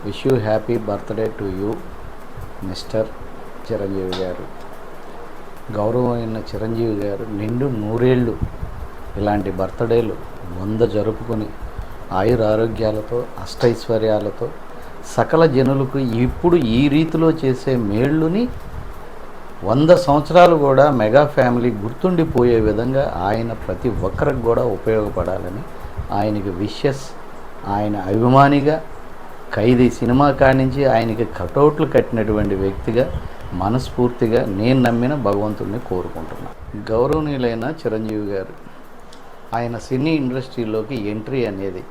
Wish you happy birthday to you mister Chiranjeevi గారు. గౌరవమైన చిరంజీవి గారు నిండు నూరేళ్ళు ఇలాంటి బర్త్డేలు 100 జరుపుకొని ఆయురారోగ్యాలతో అష్టైశ్వర్యాలతో సకల జనులకు ఇప్పుడు ఈ రీతిలో చేసే మేళ్ళుని 100 సంవత్సరాలు కూడా మెగా ఫ్యామిలీ గుర్తుండిపోయే విధంగా ఆయన ప్రతి ఒక్కరికి కూడా ఉపయోగపడాలని ఆయనకి విషెస్. ఆయన అభిమానిగా ఖైదీ సినిమా కానించి ఆయనకి కటౌట్లు కట్టినటువంటి వ్యక్తిగా మనస్ఫూర్తిగా నేను నమ్మిన భగవంతుడిని కోరుకుంటున్నాను. గౌరవనీయులైన చిరంజీవి గారు ఆయన సినీ ఇండస్ట్రీలోకి ఎంట్రీ అనేది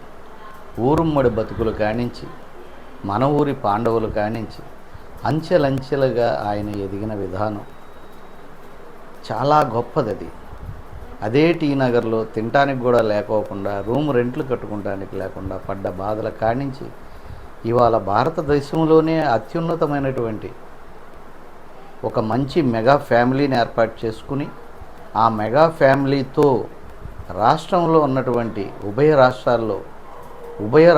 ఊరుమ్మడి బతుకులు కానించి మన ఊరి పాండవులు కానించి అంచెలంచెలుగా ఆయన ఎదిగిన విధానం చాలా గొప్పది. అదే టీ నగర్లో తినటానికి కూడా లేకోకుండా రూమ్ రెంట్లు కట్టుకోవడానికి లేకుండా పడ్డ బాధల కానించి ఇవాళ భారతదేశంలోనే అత్యున్నతమైనటువంటి ఒక మంచి మెగా ఫ్యామిలీని ఏర్పాటు చేసుకుని ఆ మెగా ఫ్యామిలీతో రాష్ట్రంలో ఉన్నటువంటి ఉభయ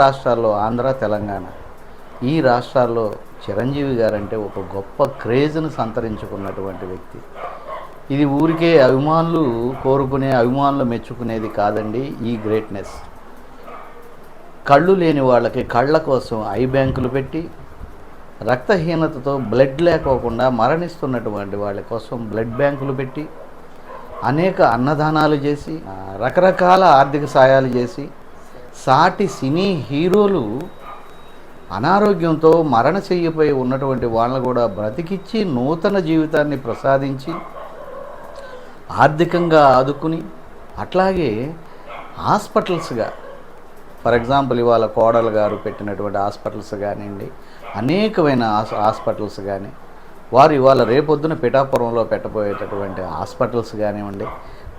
రాష్ట్రాల్లో ఆంధ్ర తెలంగాణ ఈ రాష్ట్రాల్లో చిరంజీవి గారంటే ఒక గొప్ప క్రేజ్ను సంతరించుకున్నటువంటి వ్యక్తి. ఇది ఊరికే అభిమానులు కోరుకునే అభిమానులు మెచ్చుకునేది కాదండి. ఈ గ్రేట్నెస్ కళ్ళు లేని వాళ్ళకి కళ్ళ కోసం ఐ బ్యాంకులు పెట్టి రక్తహీనతతో బ్లడ్ లేకోకుండా మరణిస్తున్నటువంటి వాళ్ళ కోసం బ్లడ్ బ్యాంకులు పెట్టి అనేక అన్నదానాలు చేసి రకరకాల ఆర్థిక సాయాలు చేసి సాటి సినీ హీరోలు అనారోగ్యంతో మరణశయ్యపై ఉన్నటువంటి వాళ్ళను కూడా బ్రతికిచ్చి నూతన జీవితాన్ని ప్రసాదించి ఆర్థికంగా ఆదుకుని అట్లాగే హాస్పిటల్స్గా ఫర్ ఎగ్జాంపుల్ ఇవాళ కోడలు గారు పెట్టినటువంటి హాస్పిటల్స్ కానివ్వండి, అనేకమైన హాస్పిటల్స్ కానీ వారు ఇవాళ రేపొద్దున పిఠాపురంలో పెట్టబోయేటటువంటి హాస్పిటల్స్ కానివ్వండి,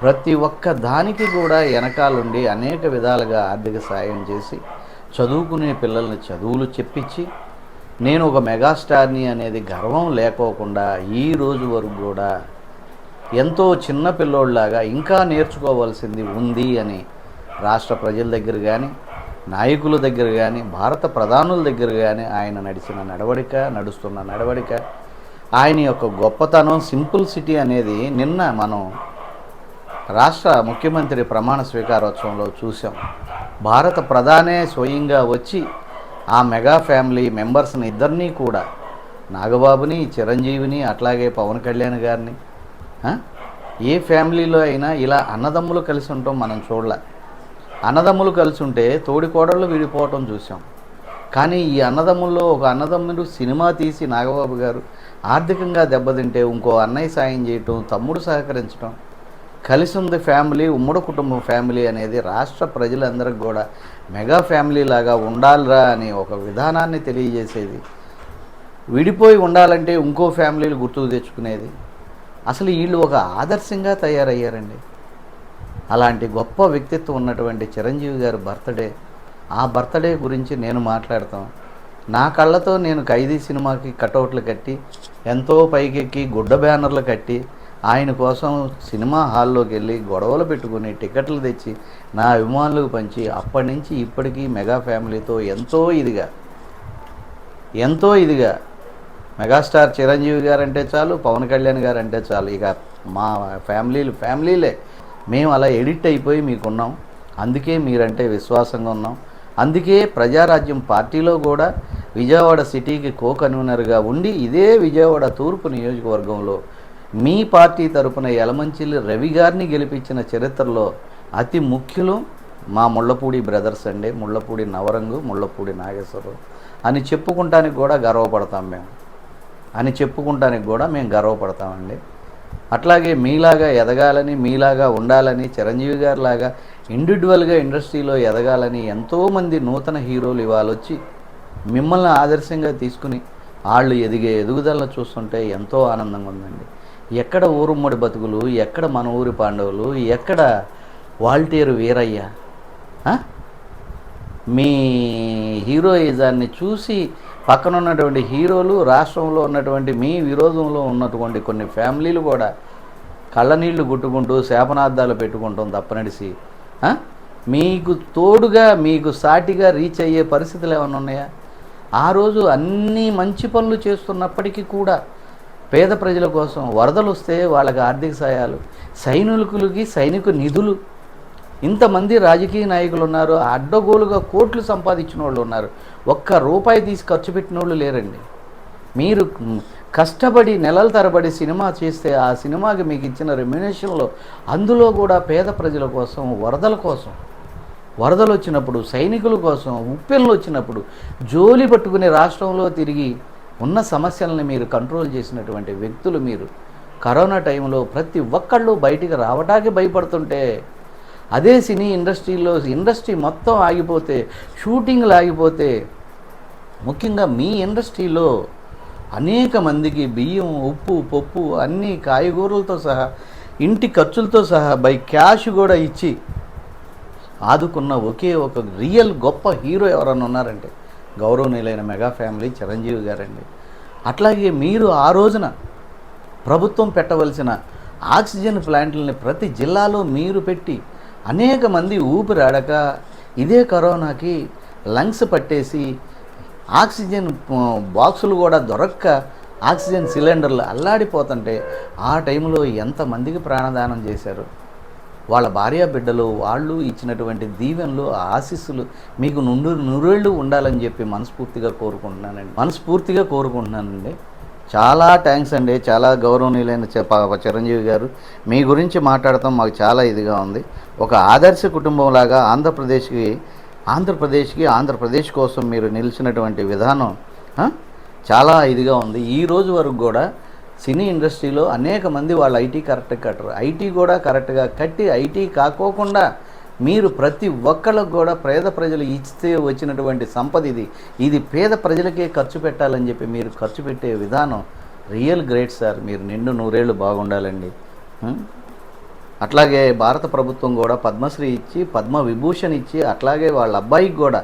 ప్రతి ఒక్క దానికి కూడా వెనకాలండి అనేక విధాలుగా ఆర్థిక సాయం చేసి చదువుకునే పిల్లల్ని చదువులు చెప్పించి నేను ఒక మెగాస్టార్ని అనేది గర్వం లేకోకుండా ఈ రోజు వరకు కూడా ఎంతో చిన్న పిల్లోళ్ళలాగా ఇంకా నేర్చుకోవాల్సింది ఉంది అని రాష్ట్ర ప్రజల దగ్గర కానీ నాయకుల దగ్గర కానీ భారత ప్రధానుల దగ్గర కానీ ఆయన నడుస్తున్న నడవడిక ఆయన యొక్క గొప్పతనం సింపుల్సిటీ అనేది నిన్న మనం రాష్ట్ర ముఖ్యమంత్రి ప్రమాణ స్వీకారోత్సవంలో చూసాం. భారత ప్రధానే స్వయంగా వచ్చి ఆ మెగా ఫ్యామిలీ మెంబర్స్ని ఇద్దరినీ కూడా నాగబాబుని చిరంజీవిని అట్లాగే పవన్ కళ్యాణ్ గారిని ఏ ఫ్యామిలీలో అయినా ఇలా అన్నదమ్ములు కలిసి ఉంటాం మనం చూడలే. అన్నదమ్ములు కలిసి ఉంటే తోడికోడళ్ళు విడిపోవటం చూసాం. కానీ ఈ అన్నదమ్ముల్లో ఒక అన్నదమ్ముడు సినిమా తీసి నాగబాబు గారు ఆర్థికంగా దెబ్బతింటే ఇంకో అన్నయ్య సాయం చేయటం, తమ్ముడు సహకరించడం, కలిసి ఉంది ఫ్యామిలీ, ఉమ్మడి కుటుంబం ఫ్యామిలీ అనేది రాష్ట్ర ప్రజలందరికీ కూడా మెగా ఫ్యామిలీ లాగా ఉండాలిరా అని ఒక విధానాన్ని తెలియజేసేది. విడిపోయి ఉండాలంటే ఇంకో ఫ్యామిలీలు గుర్తుకు తెచ్చుకునేది. అసలు వీళ్ళు ఒక ఆదర్శంగా తయారయ్యారండి. అలాంటి గొప్ప వ్యక్తిత్వం ఉన్నటువంటి చిరంజీవి గారి బర్త్డే, ఆ బర్త్డే గురించి నేను మాట్లాడతాం. నా కళ్ళతో నేను ఖైదీ సినిమాకి కటౌట్లు కట్టి ఎంతో పైకెక్కి గుడ్డ బ్యానర్లు కట్టి ఆయన కోసం సినిమా హాల్లోకి వెళ్ళి గొడవలు పెట్టుకుని టికెట్లు తెచ్చి నా అభిమానులకు పంచి అప్పటి నుంచి ఇప్పటికీ మెగా ఫ్యామిలీతో ఎంతో ఇదిగా మెగాస్టార్ చిరంజీవి గారు అంటే చాలు, పవన్ కళ్యాణ్ గారు అంటే చాలు, ఇక మా ఫ్యామిలీలే మేము అలా ఎడిట్ అయిపోయి మీకున్నాం. అందుకే మీరంటే విశ్వాసంగా ఉన్నాం. అందుకే ప్రజారాజ్యం పార్టీలో కూడా విజయవాడ సిటీకి కో కన్వీనర్గా ఉండి ఇదే విజయవాడ తూర్పు నియోజకవర్గంలో మీ పార్టీ తరపున యలమంచిలి రవి గారిని గెలిపించిన చరిత్రలో అతి ముఖ్యులు మా ముళ్ళపూడి బ్రదర్స్ అండి. ముళ్ళపూడి నవరంగు, ముళ్ళపూడి నాగేశ్వరరావు అని చెప్పుకుంటానికి కూడా గర్వపడతామండి. అట్లాగే మీలాగా ఎదగాలని, మీలాగా ఉండాలని, చిరంజీవి గారిలాగా ఇండివిజువల్గా ఇండస్ట్రీలో ఎదగాలని ఎంతోమంది నూతన హీరోలు ఇవాళ వచ్చి మిమ్మల్ని ఆదర్శంగా తీసుకుని వాళ్ళు ఎదుగుదలను చూస్తుంటే ఎంతో ఆనందంగా ఉందండి. ఎక్కడ ఊరుమ్మడి బతుకులు, ఎక్కడ మన ఊరి పాండవులు, ఎక్కడ వాల్టేరు వీరయ్య? మీ హీరోయిజాన్ని చూసి పక్కన ఉన్నటువంటి హీరోలు, రాష్ట్రంలో ఉన్నటువంటి మీ విరోధంలో ఉన్నటువంటి కొన్ని ఫ్యామిలీలు కూడా కళ్ళనీళ్లు గుట్టుకుంటూ శాపనార్థాలు పెట్టుకుంటాం తప్పనడిసి మీకు తోడుగా మీకు సాటిగా రీచ్ అయ్యే పరిస్థితులు ఏమైనా ఉన్నాయా? ఆ రోజు అన్ని మంచి పనులు చేస్తున్నప్పటికీ కూడా పేద ప్రజల కోసం వరదలు వస్తే వాళ్ళకి ఆర్థిక సాయాలు, సైనికులకి సైనిక నిధులు, ఇంతమంది రాజకీయ నాయకులు ఉన్నారు, అడ్డగోలుగా కోట్లు సంపాదించిన వాళ్ళు ఉన్నారు, ఒక్క రూపాయి తీసి ఖర్చు పెట్టిన వాళ్ళు లేరండి. మీరు కష్టపడి నెలల తరబడి సినిమా చేస్తే ఆ సినిమాకి మీకు ఇచ్చిన రెమ్యునేషన్లో అందులో కూడా పేద ప్రజల కోసం, వరదలు వచ్చినప్పుడు, సైనికుల కోసం, ఉప్పెన్లు వచ్చినప్పుడు జోలి పట్టుకునే రాష్ట్రంలో తిరిగి ఉన్న సమస్యలను మీరు కంట్రోల్ చేసినటువంటి వ్యక్తులు మీరు. కరోనా టైంలో ప్రతి ఒక్కళ్ళు బయటికి రావడానికి భయపడుతుంటే, అదే సినీ ఇండస్ట్రీలో ఇండస్ట్రీ మొత్తం ఆగిపోతే, షూటింగ్లు ఆగిపోతే, ముఖ్యంగా మీ ఇండస్ట్రీలో అనేక మందికి బియ్యం, ఉప్పు, పప్పు అన్నీ కాయగూరలతో సహా ఇంటి ఖర్చులతో సహా బై క్యాష్ కూడా ఇచ్చి ఆదుకున్న ఒకే ఒక రియల్ గొప్ప హీరో ఎవరన్నా ఉన్నారంటే గౌరవనీయులైన మెగా ఫ్యామిలీ చిరంజీవి గారండి. అట్లాగే మీరు ఆ రోజున ప్రభుత్వం పెట్టవలసిన ఆక్సిజన్ ప్లాంట్లని ప్రతి జిల్లాలో మీరు పెట్టి అనేక మంది ఊపిరాడక ఇదే కరోనాకి లంగ్స్ పట్టేసి ఆక్సిజన్ బాక్సులు కూడా దొరక్క ఆక్సిజన్ సిలిండర్లు అల్లాడిపోతుంటే ఆ టైంలో ఎంతమందికి ప్రాణదానం చేశారు. వాళ్ళ భార్య బిడ్డలు వాళ్ళు ఇచ్చినటువంటి దీవెనలు, ఆశీస్సులు మీకు నూరేళ్ళు ఉండాలని చెప్పి మనస్ఫూర్తిగా కోరుకుంటున్నానండి. చాలా థ్యాంక్స్ అండి. చాలా గౌరవనీయులైన చిరంజీవి గారు, మీ గురించి మాట్లాడటం మాకు చాలా ఇదిగా ఉంది. ఒక ఆదర్శ కుటుంబంలాగా ఆంధ్రప్రదేశ్ కోసం మీరు నిలిచినటువంటి విధానం చాలా ఇదిగా ఉంది. ఈ రోజు వరకు కూడా సినీ ఇండస్ట్రీలో అనేక మంది వాళ్ళు ఐటీ కరెక్ట్గా కట్టరు, ఐటీ కూడా కరెక్ట్గా కట్టి ఐటీ కాకోకుండా మీరు ప్రతి ఒక్కళ్ళకు కూడా పేద ప్రజలు ఇస్తే వచ్చినటువంటి సంపద ఇది పేద ప్రజలకే ఖర్చు పెట్టాలని చెప్పి మీరు ఖర్చు పెట్టే విధానం రియల్ గ్రేట్ సార్. మీరు నిండు నూరేళ్ళు బాగుండాలండి. అట్లాగే భారత ప్రభుత్వం కూడా పద్మశ్రీ ఇచ్చి, పద్మ విభూషణ్ ఇచ్చి, అట్లాగే వాళ్ళ అబ్బాయికి కూడా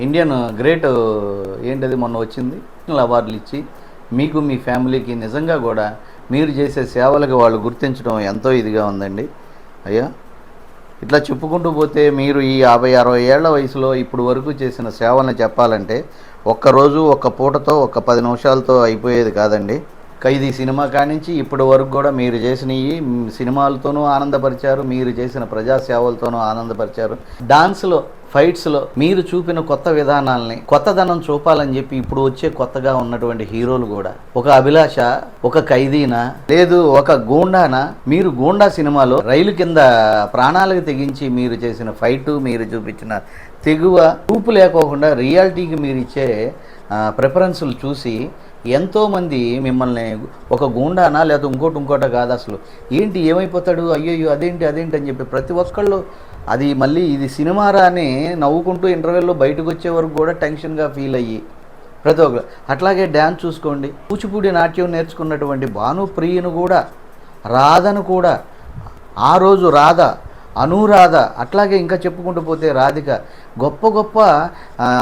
ఇండియన్ గ్రేట్ ఏంటది మొన్న వచ్చింది అవార్డులు ఇచ్చి మీకు మీ ఫ్యామిలీకి నిజంగా కూడా మీరు చేసే సేవలకు వాళ్ళు గుర్తించడం ఎంతో ఇదిగా ఉందండి. అయ్యా ఇట్లా చెప్పుకుంటూ పోతే మీరు ఈ 50-60 ఏళ్ల వయసులో ఇప్పుడు వరకు చేసిన సేవలను చెప్పాలంటే ఒక్కరోజు ఒక్క పూటతో ఒక్క 10 నిమిషాలతో అయిపోయేది కాదండి. ఖైదీ సినిమా కానించి ఇప్పటి వరకు కూడా మీరు చేసిన ఈ సినిమాలతోనూ ఆనందపరిచారు, మీరు చేసిన ప్రజాసేవలతోనూ ఆనందపరిచారు. డాన్స్లో, ఫైట్స్లో మీరు చూపిన కొత్త విధానాలని, కొత్తదనం చూపాలని చెప్పి ఇప్పుడు వచ్చే కొత్తగా ఉన్నటువంటి హీరోలు కూడా ఒక అభిలాష, ఒక ఖైదీనా లేదు ఒక గూండానా, మీరు గూండా సినిమాలో రైలు కింద ప్రాణాలకు తెగించి మీరు చేసిన ఫైటు, మీరు చూపించిన తెగువ, చూపు లేకోకుండా రియాలిటీకి మీరు ఇచ్చే ప్రిఫరెన్సులు చూసి ఎంతోమంది మిమ్మల్ని ఒక గూండానా లేదా ఇంకోట కాదు, అసలు ఏంటి ఏమైపోతాడు, అయ్యో అదేంటి అని చెప్పి ప్రతి ఒక్కళ్ళు అది మళ్ళీ ఇది సినిమారా అని నవ్వుకుంటూ ఇంటర్వెల్లో బయటకు వచ్చే వరకు కూడా టెన్షన్గా ఫీల్ అయ్యి ప్రతి ఒక్కరు. అట్లాగే డ్యాన్స్ చూసుకోండి, కూచిపూడి నాట్యం నేర్చుకున్నటువంటి భానుప్రియను కూడా, రాధను కూడా, ఆ రోజు రాధ, అనురాధ, అట్లాగే ఇంకా చెప్పుకుంటూ పోతే రాధిక, గొప్ప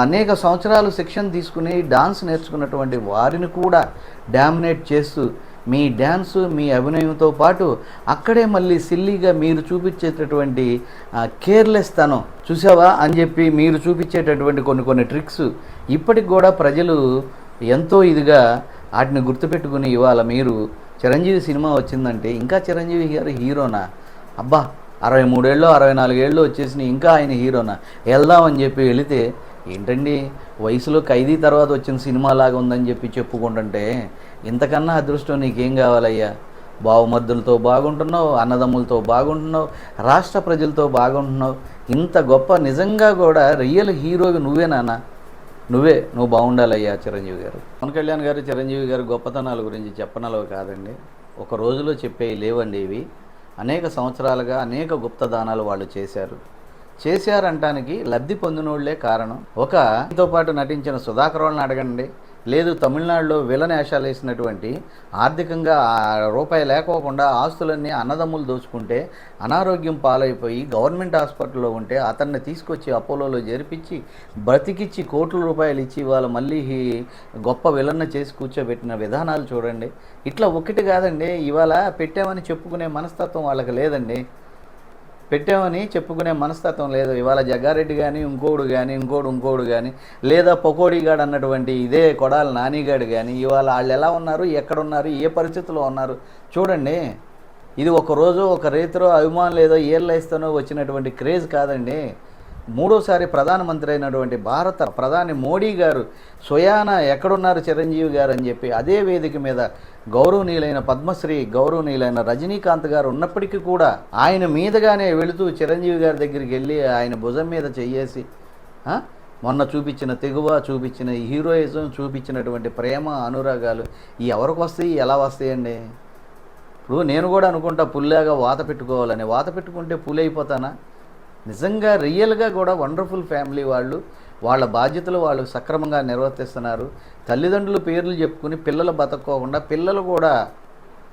అనేక సంవత్సరాలు శిక్షణ తీసుకుని డాన్స్ నేర్చుకున్నటువంటి వారిని కూడా డామినేట్ చేస్తూ మీ డ్యాన్సు, మీ అభినయంతో పాటు అక్కడే మళ్ళీ సిల్లీగా మీరు చూపించేటటువంటి కేర్లెస్ తనం చూసావా అని చెప్పి మీరు చూపించేటటువంటి కొన్ని ట్రిక్స్ ఇప్పటికి కూడా ప్రజలు ఎంతో ఇదిగా వాటిని గుర్తుపెట్టుకుని ఇవాళ మీరు చిరంజీవి సినిమా వచ్చిందంటే ఇంకా చిరంజీవి గారు హీరోనా, అబ్బా 63 ఏళ్ళు 64 ఏళ్ళు వచ్చేసి ఇంకా ఆయన హీరోనా, వెళ్దామని చెప్పి వెళితే ఏంటండి వయసులో ఖైదీ తర్వాత వచ్చిన సినిమా లాగా ఉందని చెప్పి చెప్పుకుంటుంటే ఇంతకన్నా అదృష్టం నీకేం కావాలయ్యా. బావమర్దులతో బాగుంటున్నావు, అన్నదమ్ములతో బాగుంటున్నావు, రాష్ట్ర ప్రజలతో బాగుంటున్నావు, ఇంత గొప్ప నిజంగా కూడా రియల్ హీరోవి నువ్వు బాగుండాలయ్యా చిరంజీవి గారు. పవన్ కళ్యాణ్ గారు, చిరంజీవి గారు గొప్పతనాల గురించి చెప్పనలవి కాదండి, ఒక రోజులో చెప్పే లేవండి ఇవి. అనేక సంవత్సరాలుగా అనేక గుప్తదానాలు వాళ్ళు చేశారంటానికి లబ్ధి పొందినోళ్లే కారణం. ఒకతో పాటు నటించిన సుధాకర్ వాళ్ళని అడగండి, లేదు తమిళనాడులో విలన్ వేషాలు వేసినటువంటి ఆర్థికంగా రూపాయి లేకోకుండా ఆస్తులన్నీ అన్నదమ్ములు దోచుకుంటే అనారోగ్యం పాలైపోయి గవర్నమెంట్ హాస్పిటల్లో ఉంటే అతన్ని తీసుకొచ్చి అపోలోలో జరిపించి బ్రతికిచ్చి కోట్ల రూపాయలు ఇచ్చి వాళ్ళు మళ్ళీ గొప్ప విలన్న చేసి కూర్చోబెట్టిన విధానాలు చూడండి. ఇట్లా ఒకటి కాదండి, ఇవాళ పెట్టామని చెప్పుకునే మనస్తత్వం వాళ్ళకి లేదండి. పెట్టామని చెప్పుకునే మనస్తత్వం లేదు. ఇవాళ జగ్గారెడ్డి కానీ ఇంకోడు కానీ లేదా పకోడీగాడు అన్నటువంటి ఇదే కొడాలి నానిగాడు కానీ ఇవాళ వాళ్ళు ఎలా ఉన్నారు, ఎక్కడున్నారు, ఏ పరిస్థితుల్లో ఉన్నారు చూడండి. ఇది ఒకరోజు ఒక రైతులో అభిమానులు ఏదో ఏర్లేస్తూనో వచ్చినటువంటి క్రేజ్ కాదండి. మూడోసారి ప్రధానమంత్రి అయినటువంటి భారత ప్రధాని మోడీ గారు స్వయాన ఎక్కడున్నారు చిరంజీవి గారు అని చెప్పి అదే వేదిక మీద గౌరవనీయులైన పద్మశ్రీ గౌరవనీయులైన రజనీకాంత్ గారు ఉన్నప్పటికీ కూడా ఆయన మీదగానే వెళుతూ చిరంజీవి గారి దగ్గరికి వెళ్ళి ఆయన భుజం మీద చెయ్యేసి మొన్న చూపించిన తెగువ, చూపించిన హీరోయిజం, చూపించినటువంటి ప్రేమ అనురాగాలు ఎవరికి వస్తాయి, ఎలా వస్తాయండి? ఇప్పుడు నేను కూడా అనుకుంటా పుల్లాగా వాత పెట్టుకోవాలని. వాత పెట్టుకుంటే పులి అయిపోతానా? నిజంగా రియల్గా కూడా వండర్ఫుల్ ఫ్యామిలీ వాళ్ళు, వాళ్ళ బాధ్యతలు వాళ్ళు సక్రమంగా నిర్వర్తిస్తున్నారు. తల్లిదండ్రుల పేర్లు చెప్పుకుని పిల్లలు బతక్కోకుండా పిల్లలు కూడా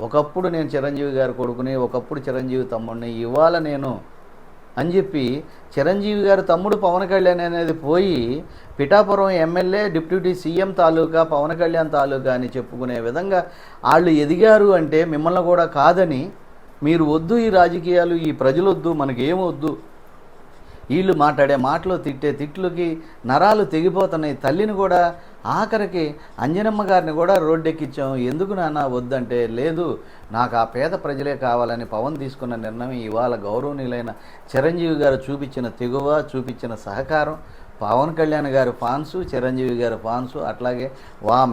ఒకప్పుడు నేను చిరంజీవి గారి కొడుకుని, ఒకప్పుడు చిరంజీవి తమ్ముడిని, ఇవాళ నేను అని చెప్పి చిరంజీవి గారి తమ్ముడు పవన్ కళ్యాణ్ అనేది పోయి పిఠాపురం ఎమ్మెల్యే డిప్యూటీ సీఎం తాలూకా పవన్ కళ్యాణ్ తాలూకా అని చెప్పుకునే విధంగా వాళ్ళు ఎదిగారు అంటే మిమ్మల్ని కూడా కాదని, మీరు వద్దు ఈ రాజకీయాలు, ఈ ప్రజలు వద్దు, మనకేమొద్దు, వీళ్ళు మాట్లాడే మాటలు తిట్టే తిట్లకి నరాలు తెగిపోతున్నాయి. తల్లిని కూడా ఆఖరికి అంజనమ్మ గారిని కూడా రోడ్డెక్కించాం. ఎందుకు నాన్న వద్దంటే, లేదు నాకు ఆ పేద ప్రజలే కావాలని పవన్ తీసుకున్న నిర్ణయం ఇవాళ గౌరవనీయులైన చిరంజీవి గారు చూపించిన తెగువ, చూపించిన సహకారం, పవన్ కళ్యాణ్ గారు ఫాన్సు, చిరంజీవి గారు ఫాన్సు, అట్లాగే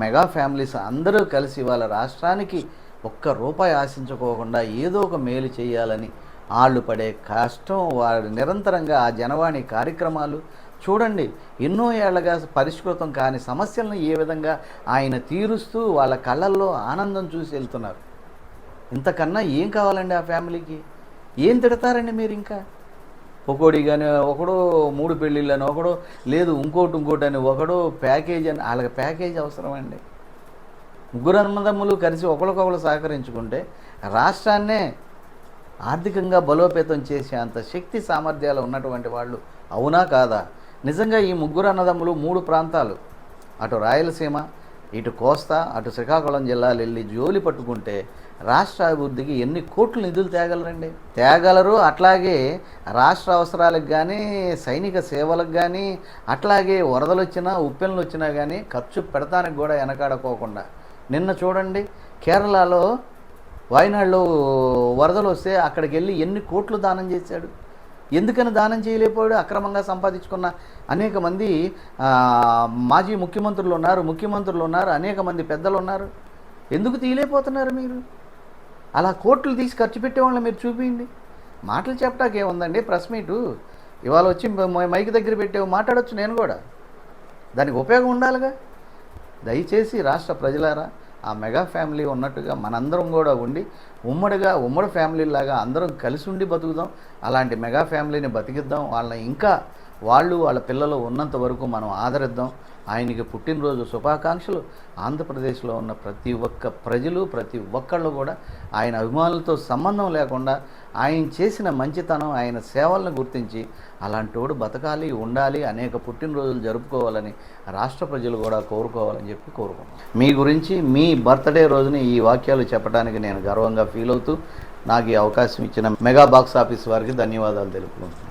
మెగా ఫ్యామిలీస్ అందరూ కలిసి ఇవాళ రాష్ట్రానికి ఒక్క రూపాయి ఆశించుకోకుండా ఏదో ఒక మేలు చేయాలని వాళ్ళు పడే కష్టం, వారు నిరంతరంగా ఆ జనవాణి కార్యక్రమాలు చూడండి. ఎన్నో ఏళ్లగా పరిష్కృతం కాని సమస్యలను ఏ విధంగా ఆయన తీరుస్తూ వాళ్ళ కళ్ళల్లో ఆనందం చూసి వెళ్తున్నారు. ఇంతకన్నా ఏం కావాలండి ఆ ఫ్యామిలీకి? ఏం తిడతారండి మీరు? ఇంకా పకోడీ కానీ ఒకడు 3 పెళ్ళిళ్ళని ఒకడు, లేదు ఇంకోటి అని ఒకడు, ప్యాకేజ్ అని. వాళ్ళకి ప్యాకేజ్ అవసరమండి? ముగ్గురు అన్నదమ్ములు కలిసి ఒకరికొకరు సహకరించుకుంటే రాష్ట్రాన్నే ఆర్థికంగా బలోపేతం చేసే అంత శక్తి సామర్థ్యాలు ఉన్నటువంటి వాళ్ళు అవునా కాదా? నిజంగా ఈ ముగ్గురు అన్నదమ్ములు 3 ప్రాంతాలు, అటు రాయలసీమ, ఇటు కోస్తా, అటు శ్రీకాకుళం జిల్లాలు వెళ్ళి జోలి పట్టుకుంటే రాష్ట్ర అభివృద్ధికి ఎన్ని కోట్లు నిధులు తేగలరండి? తేగలరు. అట్లాగే రాష్ట్ర అవసరాలకు కానీ, సైనిక సేవలకు కానీ, అట్లాగే వరదలు వచ్చినా ఉప్పెనలు వచ్చినా కానీ ఖర్చు పెడతానికి కూడా వెనకాడకోకుండా నిన్న చూడండి కేరళలో వాయనాడులో వరదలు వస్తే అక్కడికి వెళ్ళి ఎన్ని కోట్లు దానం చేశాడు. ఎందుకని దానం చేయలేకపోయాడు? అక్రమంగా సంపాదించుకున్న అనేక మంది మాజీ ముఖ్యమంత్రులు ఉన్నారు, అనేక మంది పెద్దలు ఉన్నారు. ఎందుకు తీయలేకపోతున్నారు మీరు? అలా కోట్లు తీసి ఖర్చు పెట్టేవాళ్ళని మీరు చూపించండి. మాటలు చెప్పడానికి ఏముందండి? ప్రెస్ మీటు ఇవాళ వచ్చి మైక్ దగ్గర పెట్టే మాట్లాడొచ్చు, నేను కూడా. దానికి ఉపయోగం ఉండాలిగా. దయచేసి రాష్ట్ర ప్రజలారా, ఆ మెగా ఫ్యామిలీ ఉన్నట్టుగా మనందరం కూడా ఉండి ఉమ్మడి ఫ్యామిలీలాగా అందరం కలిసి ఉండి బతుకుదాం. అలాంటి మెగా ఫ్యామిలీని బతికిద్దాం. వాళ్ళని ఇంకా వాళ్ళ పిల్లలు ఉన్నంత వరకు మనం ఆదరిద్దాం. ఆయనకి పుట్టినరోజు శుభాకాంక్షలు. ఆంధ్రప్రదేశ్లో ఉన్న ప్రతి ఒక్క ప్రజలు, ప్రతి ఒక్కళ్ళు కూడా ఆయన అభిమానులతో సంబంధం లేకుండా ఆయన చేసిన మంచితనం, ఆయన సేవలను గుర్తించి అలాంటోడు బతకాలి, ఉండాలి, అనేక పుట్టినరోజులు జరుపుకోవాలని రాష్ట్ర ప్రజలు కూడా కోరుకోవాలని చెప్పి కోరుకుంటున్నాను. మీ గురించి మీ బర్త్డే రోజుని ఈ వాక్యాలు చెప్పడానికి నేను గర్వంగా ఫీల్ అవుతూ నాకు ఈ అవకాశం ఇచ్చిన మెగా బాక్స్ ఆఫీస్ వారికి ధన్యవాదాలు తెలుపుకుంటున్నాను.